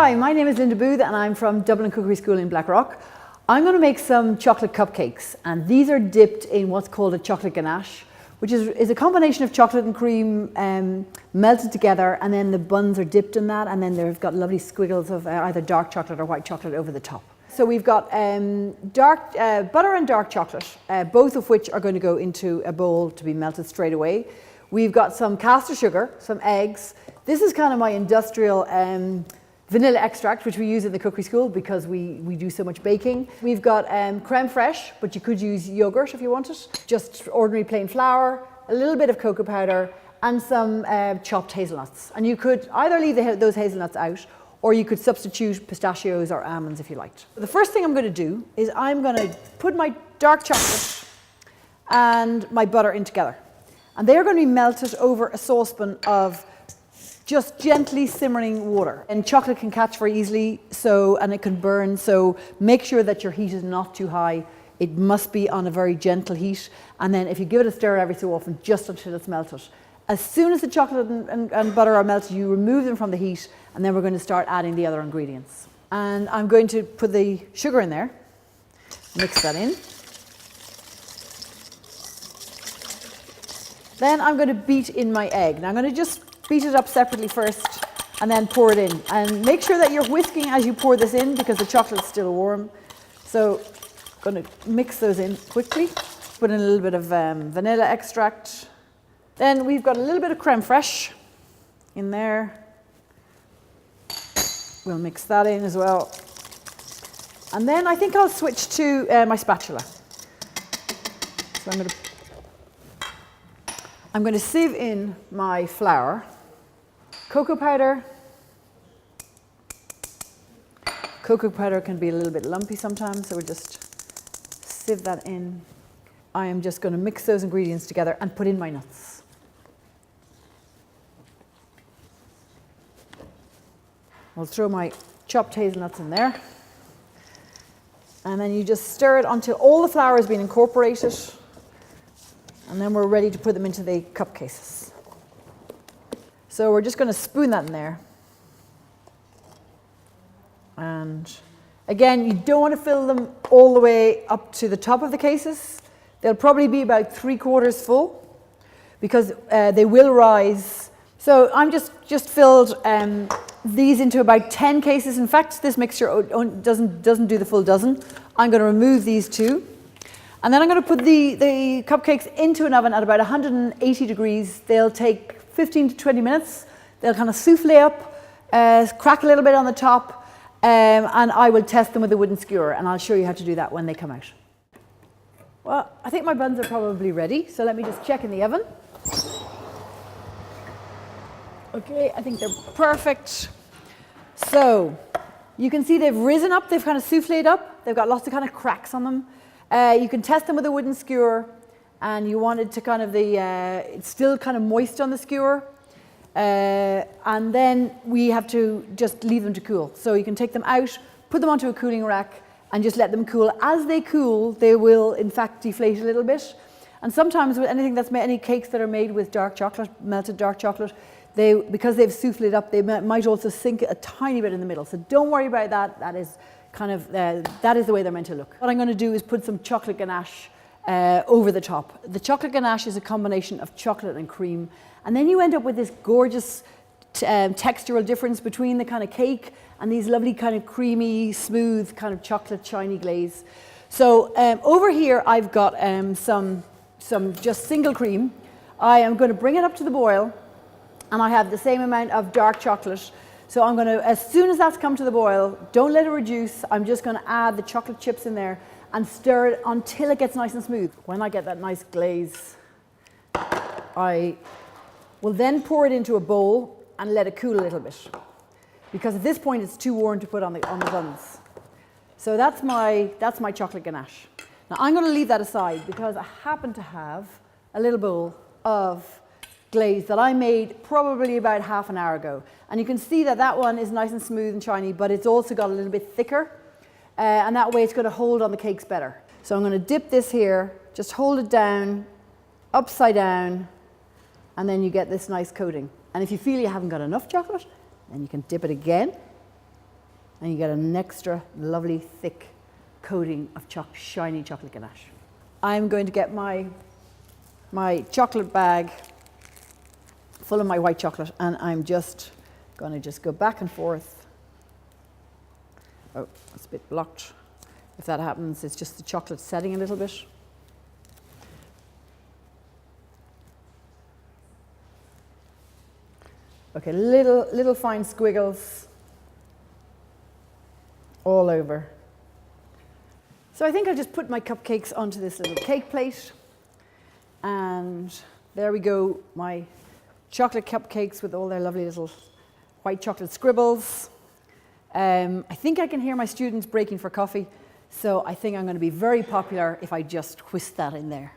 Hi, my name is Lynda Booth and I'm from Dublin Cookery School in Blackrock. I'm going to make some chocolate cupcakes, and these are dipped in what's called a chocolate ganache, which is a combination of chocolate and cream melted together, and then the buns are dipped in that, and then they've got lovely squiggles of either dark chocolate or white chocolate over the top. So we've got butter and dark chocolate, both of which are going to go into a bowl to be melted straight away. We've got some caster sugar, some eggs. This is kind of my industrial vanilla extract, which we use in the cookery school because we do so much baking. We've got creme fraiche, but you could use yogurt if you want it. Just ordinary plain flour, a little bit of cocoa powder, and some chopped hazelnuts. And you could either leave those hazelnuts out, or you could substitute pistachios or almonds if you liked. The first thing I'm going to do is I'm going to put my dark chocolate and my butter in together. And they're going to be melted over a saucepan of just gently simmering water. And chocolate can catch very easily, and it can burn, so make sure that your heat is not too high. It must be on a very gentle heat, and then if you give it a stir every so often, just until it's melted. As soon as the chocolate and butter are melted, you remove them from the heat, and then we're going to start adding the other ingredients. And I'm going to put the sugar in there, mix that in. Then I'm going to beat in my egg. Now I'm going to just beat it up separately first and then pour it in. And make sure that you're whisking as you pour this in because the chocolate's still warm. So I'm going to mix those in quickly. Put in a little bit of vanilla extract. Then we've got a little bit of creme fraiche in there. We'll mix that in as well. And then I think I'll switch to my spatula. So I'm going to sieve in my flour. Cocoa powder. Cocoa powder can be a little bit lumpy sometimes, so we'll just sieve that in. I am just going to mix those ingredients together and put in my nuts. I'll throw my chopped hazelnuts in there. And then you just stir it until all the flour has been incorporated. And then we're ready to put them into the cup cases. So we're just going to spoon that in there. And again, you don't want to fill them all the way up to the top of the cases. They'll probably be about 3/4 full because they will rise. So I'm just filled these into about 10 cases. In fact, this mixture doesn't do the full dozen. I'm going to remove these two. And then I'm going to put the cupcakes into an oven at about 180 degrees. They'll take 15 to 20 minutes. They'll kind of souffle up, crack a little bit on the top, and I will test them with a wooden skewer, and I'll show you how to do that when they come out. Well, I think my buns are probably ready, so let me just check in the oven. Okay, I think they're perfect. So you can see they've risen up, they've kind of souffled up, they've got lots of kind of cracks on them. You can test them with a wooden skewer, and you want it to kind of it's still kind of moist on the skewer, and then we have to just leave them to cool. So you can take them out, put them onto a cooling rack, and just let them cool. As they cool, they will in fact deflate a little bit. And sometimes with anything that's made, any cakes that are made with dark chocolate, melted dark chocolate, because they've souffled up, they might also sink a tiny bit in the middle. So don't worry about that. That is kind of that is the way they're meant to look. What I'm going to do is put some chocolate ganache over the top. The chocolate ganache is a combination of chocolate and cream, and then you end up with this gorgeous textural difference between the kind of cake and these lovely kind of creamy, smooth kind of chocolate shiny glaze. So over here I've got some just single cream. I am going to bring it up to the boil, and I have the same amount of dark chocolate. So I'm going to, as soon as that's come to the boil, don't let it reduce. I'm just going to add the chocolate chips in there and stir it until it gets nice and smooth. When I get that nice glaze, I will then pour it into a bowl and let it cool a little bit, because at this point it's too warm to put on the buns. So that's my chocolate ganache. Now I'm going to leave that aside because I happen to have a little bowl of glaze that I made probably about half an hour ago. And you can see that that one is nice and smooth and shiny, but it's also got a little bit thicker. And that way it's going to hold on the cakes better. So I'm going to dip this here, just hold it down, upside down, and then you get this nice coating. And if you feel you haven't got enough chocolate, then you can dip it again and you get an extra lovely thick coating of shiny chocolate ganache. I'm going to get my chocolate bag full of my white chocolate, and I'm just going to go back and forth. Oh, it's a bit blocked. If that happens, it's just the chocolate setting a little bit. Okay, little fine squiggles all over. So I think I'll just put my cupcakes onto this little cake plate. And there we go, my chocolate cupcakes with all their lovely little white chocolate scribbles. I think I can hear my students breaking for coffee, so I think I'm going to be very popular if I just whisk that in there.